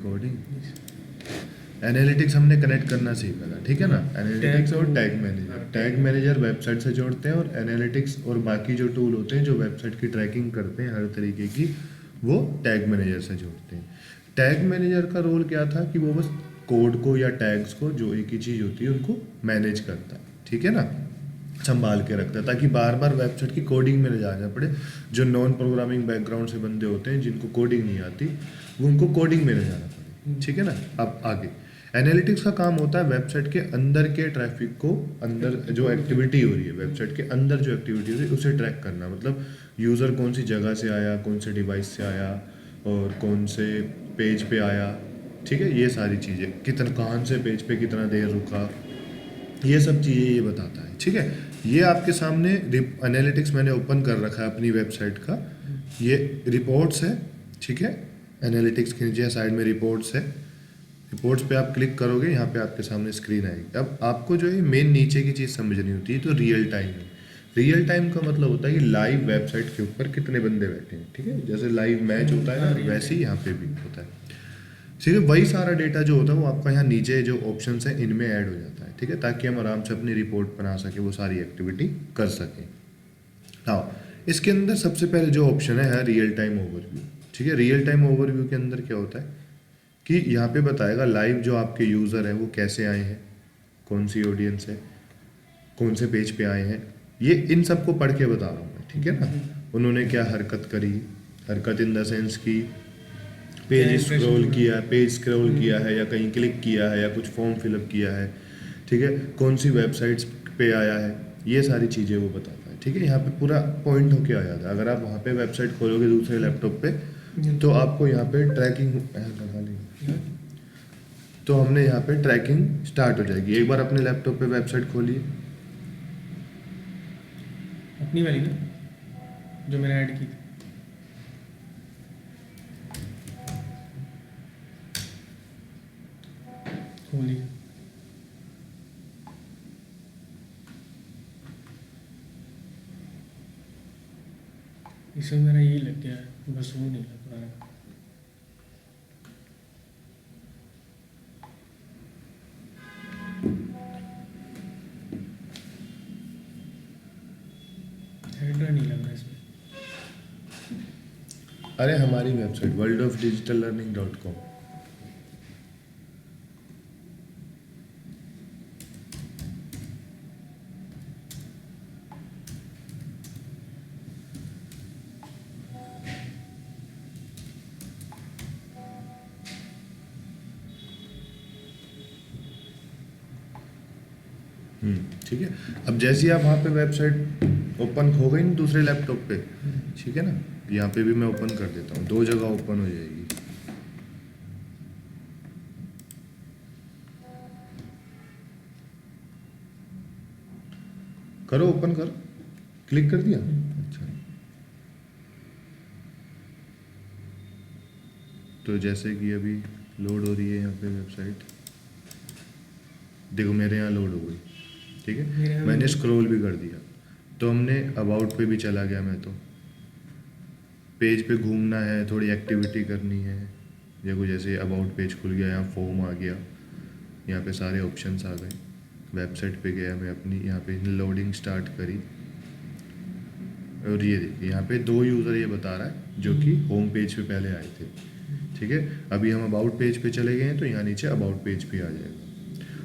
Recording. Analytics हमने connect करना सीखा था, ठीक है ना। एनालिटिक्स और tag manager. Tag manager website से जोड़ते हैं और एनालिटिक्स और बाकी जो टूल होते हैं जो वेबसाइट की ट्रैकिंग करते हैं हर तरीके की, वो टैग मैनेजर से जोड़ते हैं। टैग मैनेजर का रोल क्या था कि वो बस कोड को या टैग्स को, जो एक ही चीज़ होती है, उनको मैनेज करता है, ठीक है ना, संभाल के रखता है, ताकि बार बार वेबसाइट की कोडिंग में न जाना पड़े। जो नॉन प्रोग्रामिंग बैकग्राउंड से बंदे होते हैं जिनको कोडिंग नहीं आती, वो उनको कोडिंग में न जाना पड़े, ठीक है ना। अब आगे एनालिटिक्स का काम होता है वेबसाइट के अंदर के ट्रैफिक को, अंदर जो एक्टिविटी हो रही है वेबसाइट के अंदर, जो एक्टिविटी हो रही है उसे ट्रैक करना। मतलब यूज़र कौन सी जगह से आया, कौन से डिवाइस से आया और कौन से पेज पे आया, ठीक है, ये सारी चीज़ें, कितना कहाँ से पेज पे कितना देर रुका, ये सब चीज़ें ये बताता है, ठीक है। ये आपके सामने एनालिटिक्स मैंने ओपन कर रखा है अपनी वेबसाइट का, ये रिपोर्ट्स है, ठीक है। एनालिटिक्स के नीचे साइड में रिपोर्ट्स है। रिपोर्ट्स पे आप क्लिक करोगे, यहाँ पे आपके सामने स्क्रीन आएगी। अब आपको जो है मेन नीचे की चीज़ समझनी होती है, तो रियल टाइम है। रियल टाइम का मतलब होता है कि लाइव वेबसाइट के ऊपर कितने बंदे बैठे हैं, ठीक है। जैसे लाइव मैच होता है ना, वैसे ही यहाँ पे भी होता है। सिर्फ वही सारा डेटा जो होता है वो आपका यहाँ नीचे जो ऑप्शन है इनमें ऐड हो जाता है, ठीक है, ताकि हम आराम से अपनी रिपोर्ट बना सके, वो सारी एक्टिविटी कर सकें। हाँ, इसके अंदर सबसे पहले जो ऑप्शन है रियल टाइम ओवरव्यू, ठीक है। रियल टाइम ओवरव्यू के अंदर क्या होता है कि यहाँ पे बताएगा लाइव जो आपके यूज़र हैं वो कैसे आए हैं, कौन सी ऑडियंस है, कौन से पेज पे आए हैं, ये इन सबको पढ़ के बता रहा हूँ मैं, ठीक है ना। उन्होंने क्या हरकत करी, हरकत इन द सेंस की पेज स्क्रॉल किया है या कहीं क्लिक किया है या कुछ फॉर्म फिलअप किया है, ठीक है, कौन सी वेबसाइट्स पे आया है, ये सारी चीज़ें वो बताता है, ठीक है। यहाँ पे पूरा पॉइंट होके आ जाता है। अगर आप वहाँ पे वेबसाइट खोलोगे दूसरे लैपटॉप पे तो आपको यहाँ पे ट्रैकिंग लगा लेंगे, तो हमने यहाँ पे ट्रैकिंग स्टार्ट हो जाएगी। एक बार अपने लैपटॉप पे वेबसाइट खोलिए, अपनी वाली ना जो मैंने ऐड की थी। खोली। इसमें मेरा यही लग गया है, बस वो नहीं लग रहा है। हेडर नहीं लग रहा इसमें। अरे हमारी वेबसाइट worldofdigitallearning.com, ठीक है। अब जैसे ही आप वहाँ पे वेबसाइट ओपन हो गई ना दूसरे लैपटॉप पे, ठीक है ना, यहाँ पे भी मैं ओपन कर देता हूँ, दो जगह ओपन हो जाएगी। करो, ओपन करो, क्लिक कर दिया, अच्छा। तो जैसे कि अभी लोड हो रही है यहाँ पे वेबसाइट, देखो मेरे यहाँ लोड हो गई, ठीक है। मैंने स्क्रॉल भी कर दिया तो हमने अबाउट पे भी चला गया, मैं तो पेज पे घूमना है, थोड़ी एक्टिविटी करनी है, देखो जैसे अबाउट पेज खुल गया, यहाँ फॉर्म आ गया, यहाँ पे सारे ऑप्शंस आ गए, वेबसाइट पे गया मैं अपनी, यहाँ पे लोडिंग स्टार्ट करी और ये देखिए यहाँ पे दो यूज़र ये बता रहा है जो कि होम पेज पे पहले आए थे, ठीक है। अभी हम अबाउट पेज पे चले गए हैं तो यहाँ नीचे अबाउट पेज पे आ जाएगा।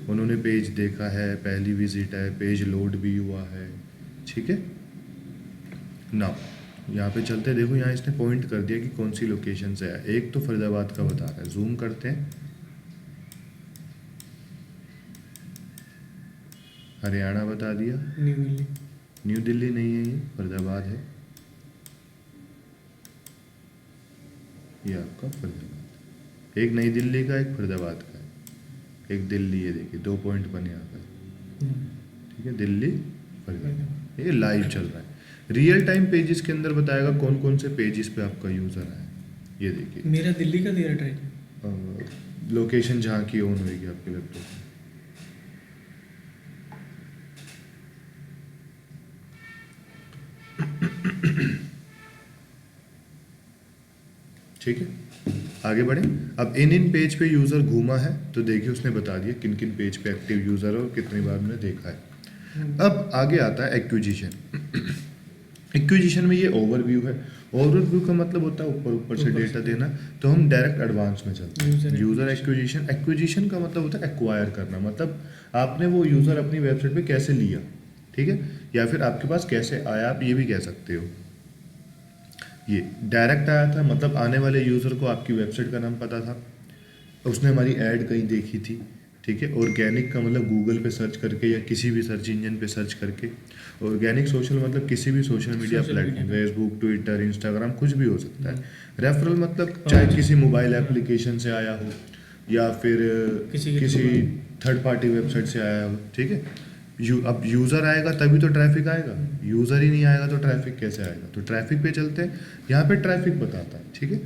उन्होंने पेज देखा है, पहली विजिट है, पेज लोड भी हुआ है, ठीक है ना। यहाँ पे चलते, देखो यहाँ इसने पॉइंट कर दिया कि कौन सी लोकेशन से है। एक तो फरीदाबाद का बता रहा है, जूम करते हैं, हरियाणा बता दिया, न्यू दिल्ली। न्यू दिल्ली नहीं है, ये फरीदाबाद है, ये आपका फरीदाबाद। एक नई दिल्ली का, एक फरीदाबाद का है, एक दिल्ली, ये देखिए 2 पॉइंट बने यहाँ पर, ठीक है, दिल्ली फरीदाबाद। ये लाइव चल रहा है। रियल टाइम पेजेस के अंदर बताएगा कौन कौन से पेजेस पे आपका यूज़र है, ये देखिए। मेरा दिल्ली का दे रहा ट्रैक। लोकेशन जहाँ की ऑन होगी आपके लैपटॉप में, ठीक है। आगे बढ़े। अब इन पेज पे यूज़र घूमा है तो देखिए उसने बता दिया किन किन पेज पे एक्टिव यूज़र है और कितनी बार उन्होंने देखा है। अब आगे आता है एक्विजिशन। एक्विजिशन में ये ओवरव्यू है। ओवरव्यू का मतलब होता है ऊपर ऊपर से ऊपर डेटा से। देना। तो हम डायरेक्ट एडवांस में चलते हैं। User user acquisition. एक्विजिशन का मतलब होता है एक्वायर करना, मतलब आपने वो यूज़र अपनी वेबसाइट पे कैसे लिया, ठीक है, या फिर आपके पास कैसे आया, आप ये भी कह सकते हो। ये डायरेक्ट आया था मतलब आने वाले यूज़र को आपकी वेबसाइट का नाम पता था, उसने हमारी ऐड कहीं देखी थी, ठीक है। ऑर्गेनिक का मतलब गूगल पे सर्च करके या किसी भी सर्च इंजन पे सर्च करके। ऑर्गेनिक सोशल मतलब किसी भी social media Social platform, media। Facebook, Twitter, Instagram, कुछ भी हो सकता है। रेफरल मतलब हाँ, चाहे जी। किसी मोबाइल एप्लीकेशन से आया हो या फिर किसी के किसी through। थर्ड पार्टी वेबसाइट से आया हो, ठीक है। अब यूज़र आएगा तभी तो ट्रैफिक आएगा, यूज़र ही नहीं आएगा तो ट्रैफिक कैसे आएगा। तो ट्रैफिक पे चलते हैं, यहाँ पे ट्रैफिक बताता है, ठीक है।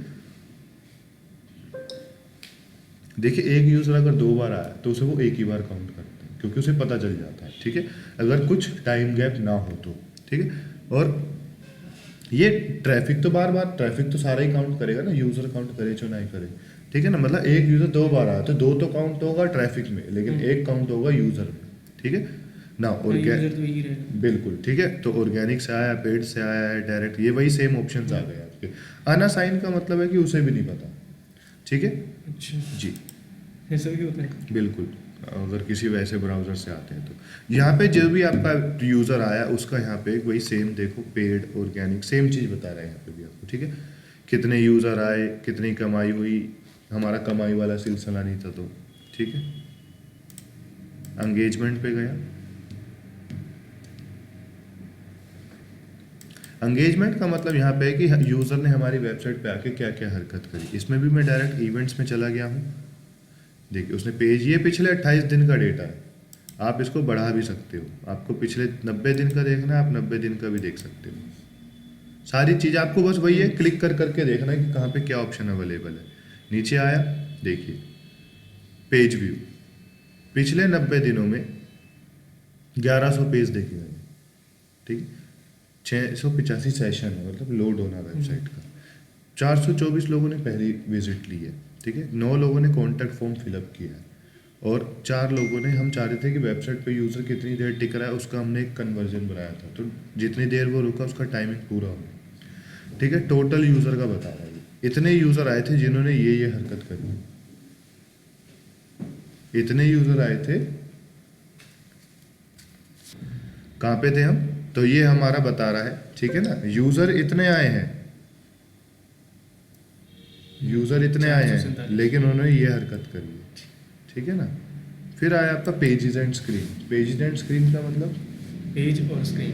देखिए एक यूज़र अगर 2 बार आया तो उसे वो एक ही बार काउंट करते हैं क्योंकि उसे पता चल जाता है, ठीक है, अगर कुछ टाइम गैप ना हो तो, ठीक है। और ये ट्रैफिक तो बार बार ट्रैफिक तो सारा ही काउंट करेगा ना, यूज़र काउंट करे चाहे नहीं करे, ठीक है ना। मतलब एक यूज़र 2 बार आया तो 2 तो काउंट होगा ट्रैफिक में, लेकिन एक काउंट होगा यूज़र में, ठीक है ना। और क्या, यूजर तो यही रहेगा। बिल्कुल ठीक है। तो ऑर्गेनिक से आया, पेड से आया है, डायरेक्ट, ये वही सेम ऑप्शंस आ गए आपके। अनअसाइन का मतलब है कि उसे भी नहीं पता, ठीक है अच्छा, जी, ऐसा भी होता है। बिल्कुल। अगर किसी वैसे ब्राउज़र से आते हैं तो यहाँ पे जो भी आपका यूज़र आया उसका यहाँ पे वही सेम देखो, पेड ऑर्गेनिक सेम चीज़ बता रहे हैं यहाँ पे भी आपको, ठीक है। कितने यूज़र आए, कितनी कमाई हुई, हमारा कमाई वाला सिलसिला नहीं था तो, ठीक है। एंगेजमेंट पे गया। एंगेजमेंट का मतलब यहाँ पे है कि यूज़र ने हमारी वेबसाइट पे आके क्या क्या हरकत करी। इसमें भी मैं डायरेक्ट इवेंट्स में चला गया हूँ। देखिए उसने पेज, ये पिछले 28 दिन का डेटा है, आप इसको बढ़ा भी सकते हो। आपको पिछले 90 दिन का देखना है, आप 90 दिन का भी देख सकते हो। सारी चीज़ आपको बस वही है, क्लिक कर करके देखना है कि कहाँ पे क्या ऑप्शन अवेलेबल है। नीचे आया, देखिए पेज व्यू, पिछले 90 दिनों में 1100 पेज देखे गए, ठीक है। 685 सेशन है, मतलब लोड होना वेबसाइट का। 424 लोगों ने पहली विजिट ली है, ठीक है। 9 लोगों ने कॉन्टैक्ट फॉर्म फिलअप किया है और 4 लोगों ने, हम चाह रहे थे कि वेबसाइट पे यूज़र कितनी देर टिक रहा है उसका हमने एक कन्वर्जन बनाया था, तो जितनी देर वो रुका उसका टाइमिंग पूरा हो गया, ठीक है। टोटल यूज़र का बता रहा है, इतने यूज़र आए थे जिन्होंने ये हरकत करी, इतने यूज़र आए थे। कहाँ पे थे हम, तो ये हमारा बता रहा है, ठीक है ना। यूज़र इतने आए हैं, यूज़र इतने आए हैं 447। लेकिन उन्होंने ये हरकत करी है, ठीक है ना। फिर आया आपका pages and screen. Pages and screen का मतलब पेज और स्क्रीन,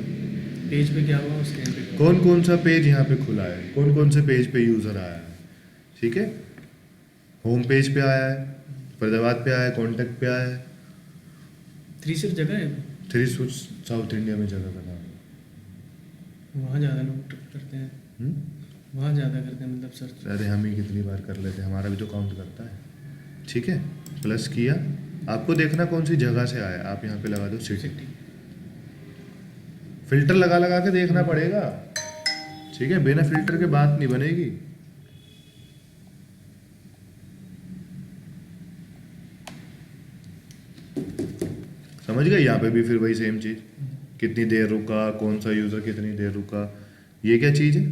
पेज पे क्या हुआ और स्क्रीन पे क्या हुआ। कौन कौन सा पेज यहाँ पे खुला है, कौन कौन से पेज पे यूज़र आया है, ठीक है। होम पेज पे आया है, फरीदाबाद पे आया है, कॉन्टैक्ट पे आया है। 3 सिर्फ जगह है, 3 साउथ इंडिया में जगह का नाम है। वहाँ ज़्यादा लोग करते हैं, हम्म? वहाँ ज़्यादा करते हैं मतलब सर्च। अरे हम ही कितनी बार कर लेते हैं, हमारा भी तो काउंट करता है, ठीक है। प्लस किया, आपको देखना कौन सी जगह से आया, आप यहाँ पे लगा दो सिटी। सिटी। फिल्टर लगा लगा के देखना पड़ेगा, ठीक है, बिना फिल्टर के बात नहीं बनेगी। समझ गए, यहाँ पे भी फिर वही सेम चीज, कितनी देर रुका, कौन सा यूजर कितनी देर रुका। ये क्या चीज है,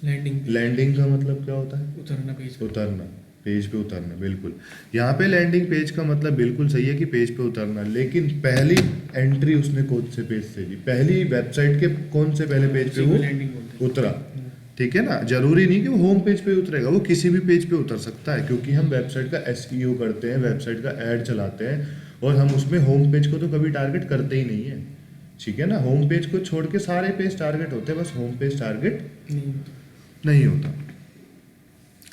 लैंडिंग, लैंडिंग का मतलब क्या होता है, उतरना पेज पे। उतरना, पेज पे उतरना, बिल्कुल। यहाँ पे लैंडिंग पेज का मतलब बिल्कुल सही है कि पेज पे उतरना, लेकिन पहली एंट्री उसने कौन से पेज से ली, पहली वेबसाइट के कौन से पहले पेज पे उसी को वो लैंडिंग बोलते हैं। उतरा, ठीक है ना। जरूरी नहीं कि वो होम पेज पे उतरेगा, वो किसी भी पेज पे उतर सकता है, क्योंकि हम वेबसाइट का एसईओ करते हैं, वेबसाइट का ऐड चलाते हैं, और हम उसमें होम पेज को तो कभी टारगेट करते ही नहीं है, ठीक है ना। होम पेज को छोड़ के सारे पेज टारगेट होते हैं, बस होम पेज टारगेट नहीं, नहीं होता,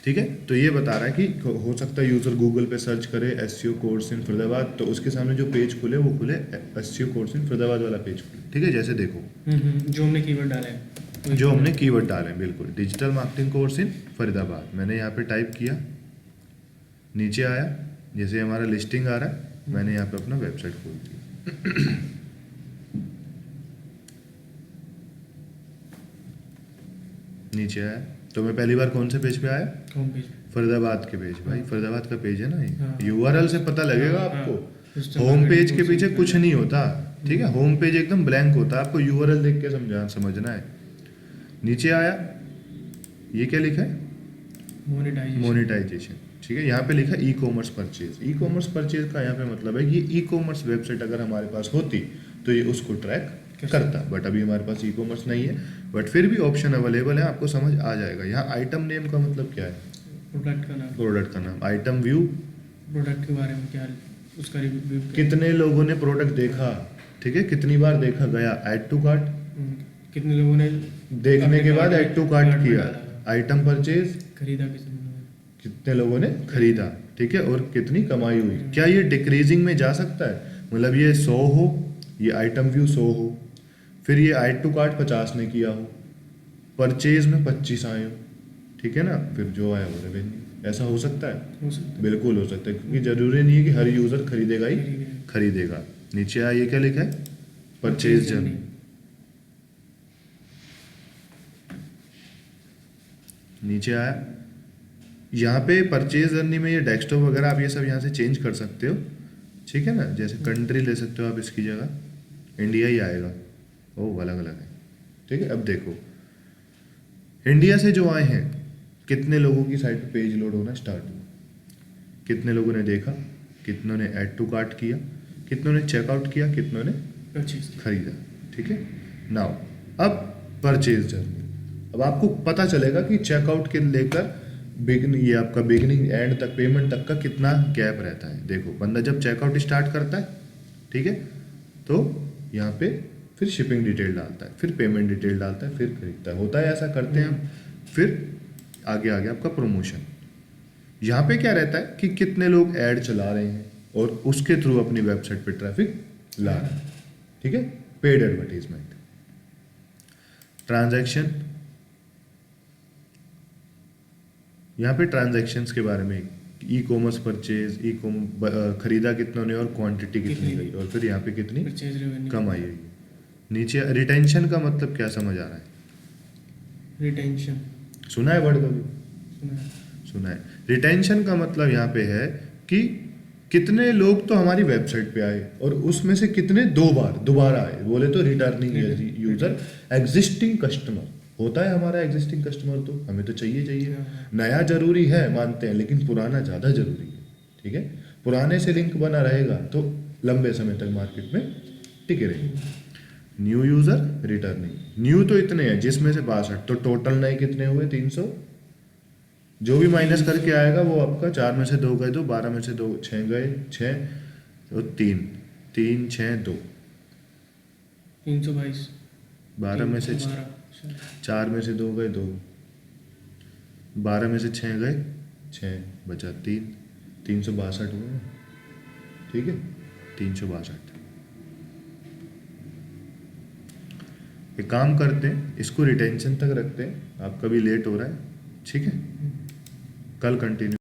ठीक है। तो ये बता रहा है कि हो सकता है यूज़र गूगल पे सर्च करे एसईओ कोर्स इन फरीदाबाद, तो उसके सामने जो पेज खुले वो खुले एसईओ कोर्स इन फरीदाबाद वाला पेज खुले, ठीक है। जैसे देखो जो हमने कीवर्ड डाला है, वही जो हमने कीवर्ड डाले हैं, बिल्कुल, digital marketing course in Faridabad, मैंने यहाँ पे टाइप किया, नीचे आया, जैसे हमारा लिस्टिंग आ रहा है, मैंने यहाँ पे अपना वेबसाइट खोल दिया। नीचे आया, तो मैं पहली बार कौन से पेज पे आया, होम पेज। फरीदाबाद के पेज, भाई फरीदाबाद का पेज है ना हाँ। ये, यूआरएल से पता लगेगा हाँ, आपको। हाँ। होम पेज के पीछे हाँ। कुछ नहीं होता, ठीक है, होम पेज एकदम ब्लैंक होता है, आपको यूआरएल देख के समझना है। नीचे आया, ये क्या लिखा है, मोनेटाइजेशन, ठीक है। यहाँ पे लिखा e commerce purchase. E commerce purchase का यहाँ पे मतलब है कि ई कॉमर्स वेबसाइट अगर हमारे पास होती तो ये उसको ट्रैक करता, बट अभी हमारे पास ई कॉमर्स नहीं है, बट फिर भी ऑप्शन अवेलेबल है, आपको समझ आ जाएगा। यहाँ आइटम नेम का मतलब क्या है, प्रोडक्ट का नाम, प्रोडक्ट का नाम। आइटम व्यू, प्रोडक्ट के बारे में क्या उसका रिव्यू, कितने लोगों ने प्रोडक्ट देखा, ठीक है, कितनी बार देखा गया। ऐड टू कार्ट, कितने लोगों ने देखने के बाद ऐड टू कार्ट में किया। डाला। आइटम परचेज, खरीदा कितने लोगों ने, कितने लोगों ने खरीदा, ठीक है, और कितनी कमाई हुई। क्या ये डिक्रीजिंग में जा सकता है, मतलब ये 100 हो, ये आइटम व्यू 100 हो, फिर ये ऐड टू कार्ट 50 ने किया हो, परचेज में 25 आए हो, ठीक है ना, फिर जो आया वो रेवेन्यू। ऐसा हो सकता है, हो सकता बिल्कुल हो सकता है, क्योंकि जरूरी नहीं है कि हर यूजर खरीदेगा ही है। खरीदेगा। नीचे आया, ये क्या लिखा है, परचेज जर्नी। नीचे आया, यहाँ पे परचेज जर्नी में ये डेस्कटॉप वगैरह आप ये सब यहाँ से चेंज कर सकते हो, ठीक है ना। जैसे कंट्री ले सकते हो आप, इसकी जगह इंडिया ही आएगा, ओ अलग अलग है, ठीक है। अब देखो इंडिया से जो आए हैं, कितने लोगों की साइट पे पेज लोड होना स्टार्ट हुआ, कितने लोगों ने देखा, कितनों ने ऐड टू कार्ट किया, कितनों ने चेकआउट किया, कितनों ने परचेज खरीदा, ठीक है। नाउ अब परचेज जर्नी, अब आपको पता चलेगा कि चेकआउट के लेकर बिगनिंग, ये आपका बिगनिंग एंड तक, पेमेंट तक का कितना गैप रहता है। देखो बंदा जब चेकआउट स्टार्ट करता है, ठीक है, तो यहाँ पे फिर शिपिंग डिटेल डालता है, फिर पेमेंट डिटेल डालता है, फिर खरीदता है, होता है ऐसा, करते हैं हम। फिर आगे आगे आपका प्रमोशन। यहाँ पे क्या रहता है कि कितने लोग ऐड चला रहे हैं और उसके थ्रू अपनी वेबसाइट पे ट्रैफिक ला रहे हैं, ठीक है, पेड एडवर्टीजमेंट। ट्रांजैक्शन, यहाँ पे ट्रांजैक्शंस के बारे में, ई कॉमर्स परचेज, खरीदा कितनों ने और क्वांटिटी कितनी गई, और फिर यहाँ पे कितनी परचेज रेवेन्यू, कमाई हुई। नीचे रिटेंशन का मतलब क्या समझ आ रहा है, रिटेंशन सुना है वर्ड कभी, सुना है। सुना है। रिटेंशन का मतलब यहाँ पे है कि कितने लोग तो हमारी वेबसाइट पे आए और उसमें से कितने दोबारा आए, बोले तो रिटर्निंग यूजर, एग्जिस्टिंग कस्टमर होता है हमारा। एग्जिस्टिंग कस्टमर तो हमें तो चाहिए, नया जरूरी है मानते हैं, लेकिन पुराना ज़्यादा जरूरी है, ठीक है। पुराने से लिंक बना रहेगा तो लंबे समय तक मार्केट में टिके रहेगा। New user, returning. न्यू तो इतने हैं जिसमें से 62, तो टोटल नए कितने हुए, 300। जो भी माइनस करके आएगा वो आपका 4 में से 2 गए, 2 12 में से 2 6 गए, 6 तो 3 3 6 2 322, 12 में से 4 में से 2 गए 2, 12 में से 6 गए 6, बचा 3, 362 हुए, ठीक है, 362। एक काम करते हैं, इसको रिटेंशन तक रखते हैं, आपका भी लेट हो रहा है, ठीक है, कल कंटिन्यू।